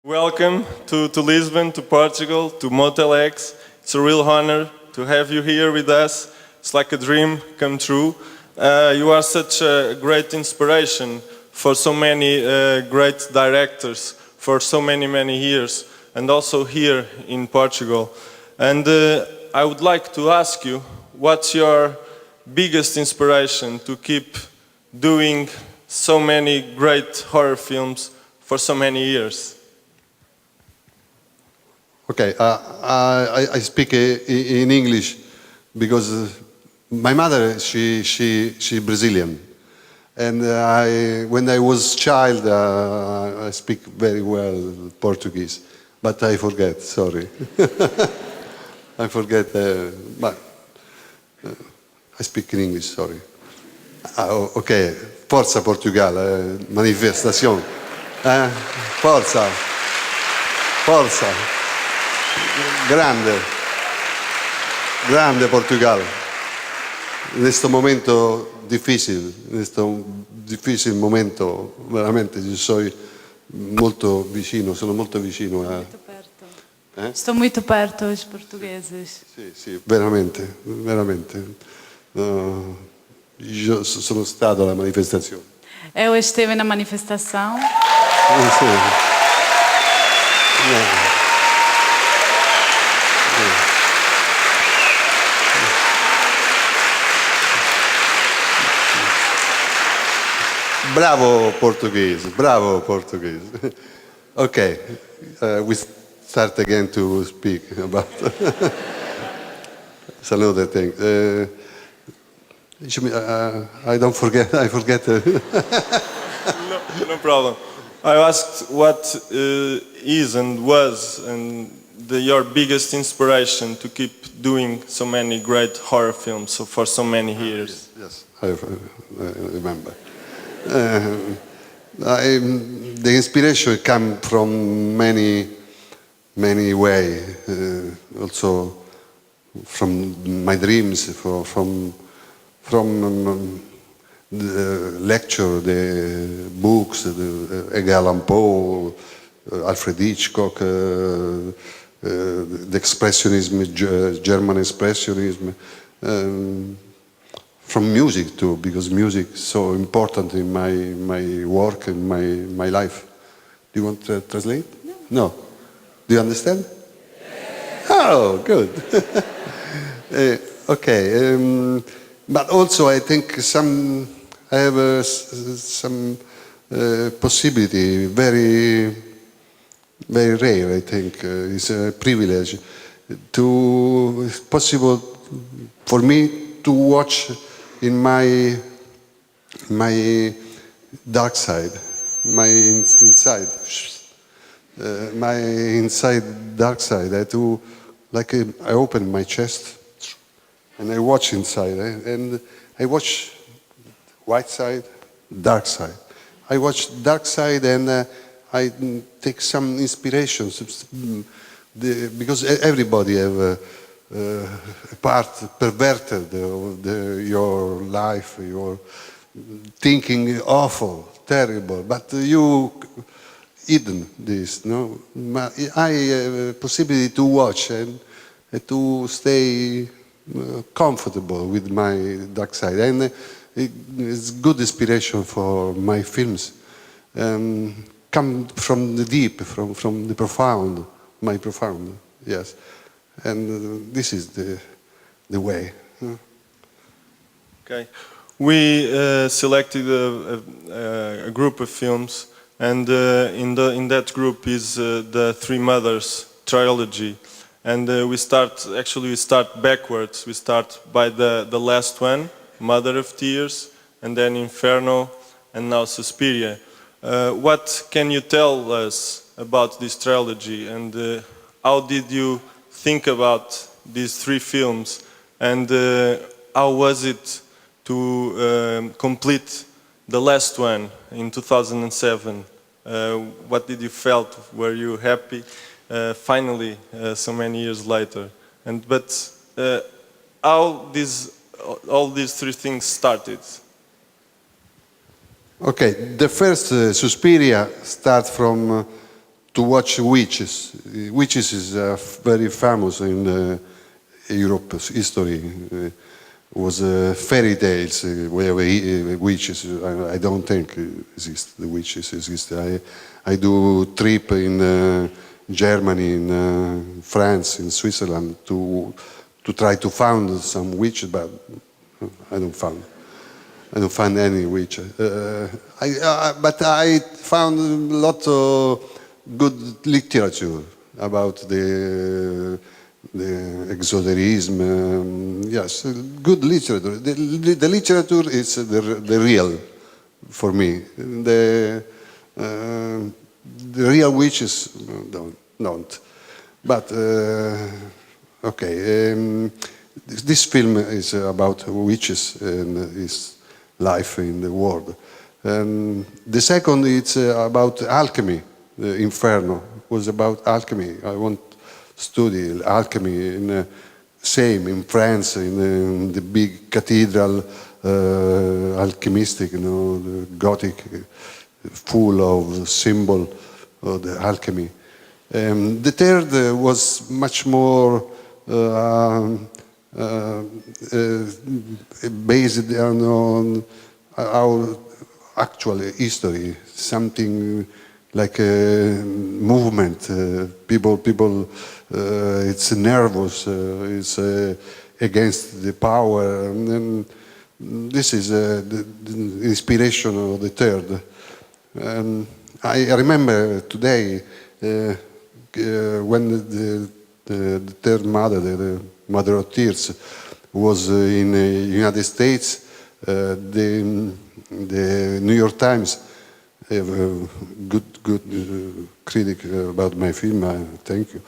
Welcome to Lisbon, to Portugal, to MOTELX. It's a real honor to have you here with us. It's like a dream come true. You are such a great inspiration for so many great directors for so many years, and also here in Portugal. And I would like to ask you, what's your biggest inspiration to keep doing so many great horror films for so many years? Okay, I speak in English because my mother, she Brazilian, and when I was child, I speak very well Portuguese, but I forget. Sorry, I forget. But I speak in English. Sorry. Ok, forza Portugal, manifestazione, forza, forza. Grande Portugal. In questo momento difficile, momento, veramente sono molto vicino a... Sto molto perto aos portugueses. Sì, veramente. Io sono stato alla manifestazione. Eu esteve na manifestação. Sì. Bravo Portuguese. Okay, we start again to speak about it's another thing. I forget. No problem. I asked what is and was your biggest inspiration to keep doing so many great horror films for so many years. Yes, I remember. The inspiration comes from many ways. Also from my dreams, from the lecture, the books, Edgar Allan Poe, Alfred Hitchcock, the expressionism, German expressionism. From music too, because music is so important in my work and my life. Do you want to translate? No. Do you understand? Oh, good. Okay. But also I think I have some possibility, very rare, I think. It's a privilege it's possible for me to watch in my dark side, my inside dark side. I open my chest and I watch inside, and I watch white side, dark side. I watch dark side and I take some inspirations because everybody have a part perverted of your life, your thinking awful, terrible, but you hidden this, no? I have a possibility to watch and to stay comfortable with my dark side, and it's good inspiration for my films. Come from the deep, from the profound, my profound, yes. And this is the way. Okay, we selected a group of films, and in that group is the Three Mothers trilogy, and we start backwards. We start by the last one, Mother of Tears, and then Inferno, and now Suspiria. What can you tell us about this trilogy, and how did you think about these three films, and how was it to complete the last one in 2007? What did you felt? Were you happy? Finally, so many years later, but how all these three things started? Okay, the first Suspiria starts from to watch witches. Witches is very famous in Europe's history. Was fairy tales where witches. I don't think exist. The witches exist. I do trip in Germany, in France, in Switzerland to try to find some witch, but I don't find any witch. But I found a lot of good literature about the exoterism. Yes, good literature. The literature is the real for me. The real witches don't. But okay, this film is about witches and his life in the world. The second, it's about alchemy. The Inferno was about alchemy. I want to study alchemy in same in France, in the big cathedral, alchemistic, the Gothic, full of symbol of the alchemy. The third was much more based on our actual history, something like a movement. People, it's nervous, it's against the power. And this is the inspiration of the third. I remember today when the third mother, the Mother of Tears, was in the United States. The New York Times have a good critic about my film. Thank you.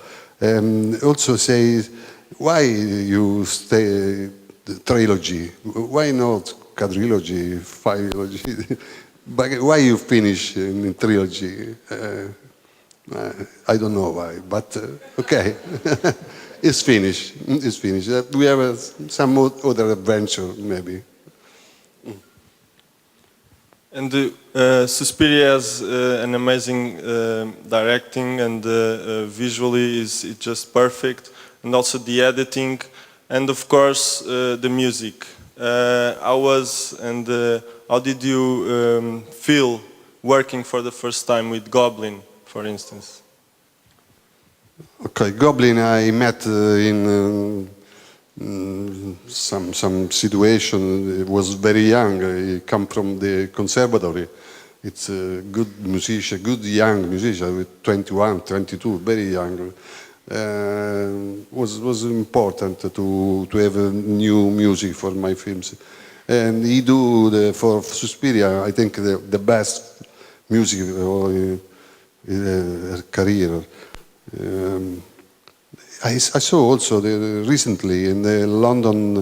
Also says, why you stay the trilogy? Why not quadrilogy, fivelogy? But why you finish in trilogy? I don't know why, but okay. It's finished. It's finished. We have some other adventure, maybe. And Suspiria has an amazing directing, and visually is just perfect, and also the editing, and of course the music. How did you feel working for the first time with Goblin, for instance? Okay, Goblin I met in some situation. He was very young. He come from the conservatory. It's a good musician, good young musician with 21, 22, very young. Was important to have new music for my films. And he do for Suspiria, I think the best music of his career. I saw also recently in the London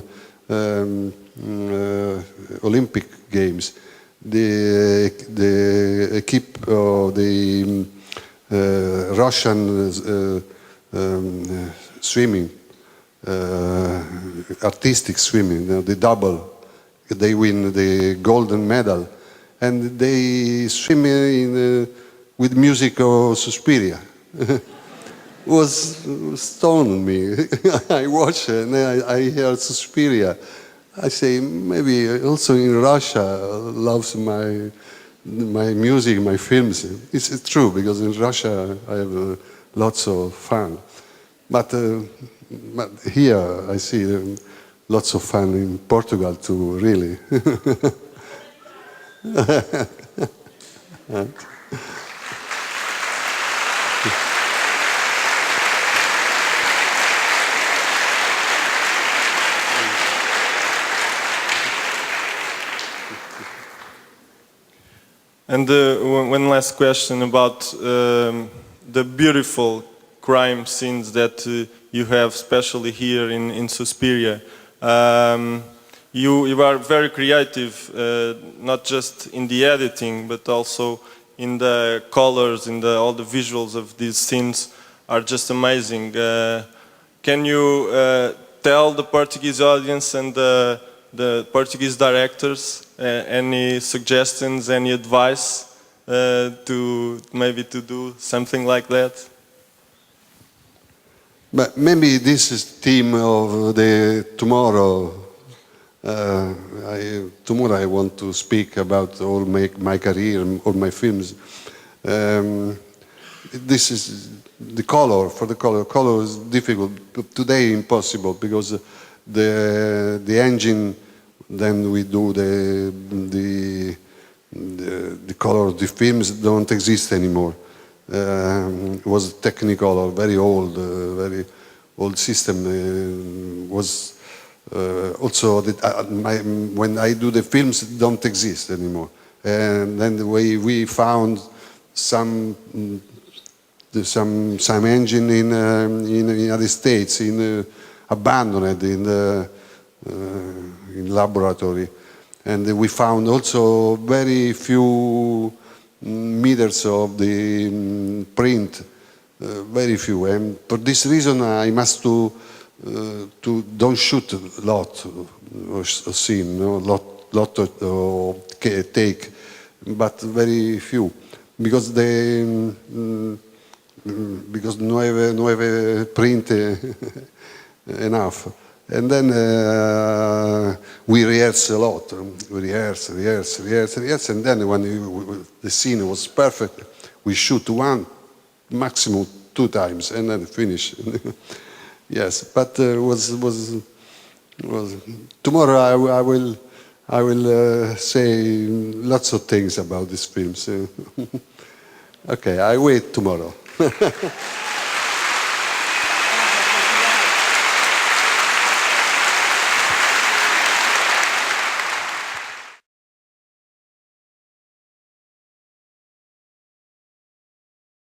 Olympic Games the equipe of the Russian swimming, artistic swimming, the double. They win the golden medal, and they swim with music of Suspiria. Was stoned me. I watch it and I hear Suspiria. I say maybe also in Russia loves my music, my films. It's true because in Russia I have lots of fun. But here I see lots of fun in Portugal too, really. And one last question about the beautiful crime scenes that you have, especially here in Suspiria. You are very creative, not just in the editing, but also in the colors, in all the visuals of these scenes are just amazing. Can you tell the Portuguese audience and the Portuguese directors any suggestions, any advice to maybe to do something like that? But maybe this is the theme of the tomorrow. Tomorrow I want to speak about all my career, all my films. This is the color. For the color is difficult. Today impossible because the engine. Then we do the color of the films don't exist anymore. It was Technicolor, very old system. Was also when I do the films, it don't exist anymore. And then we found some engine in United States, abandoned in laboratory, and we found also very few meters of the print, very few. And for this reason, I must to don't shoot a lot of scene, no? lot of take, but very few, because because no have print enough. And then we rehearse a lot. We rehearse, and then when the scene was perfect, we shoot one, maximum 2 times, and then finish. Yes, but was tomorrow I will say lots of things about this film. So okay, I wait tomorrow.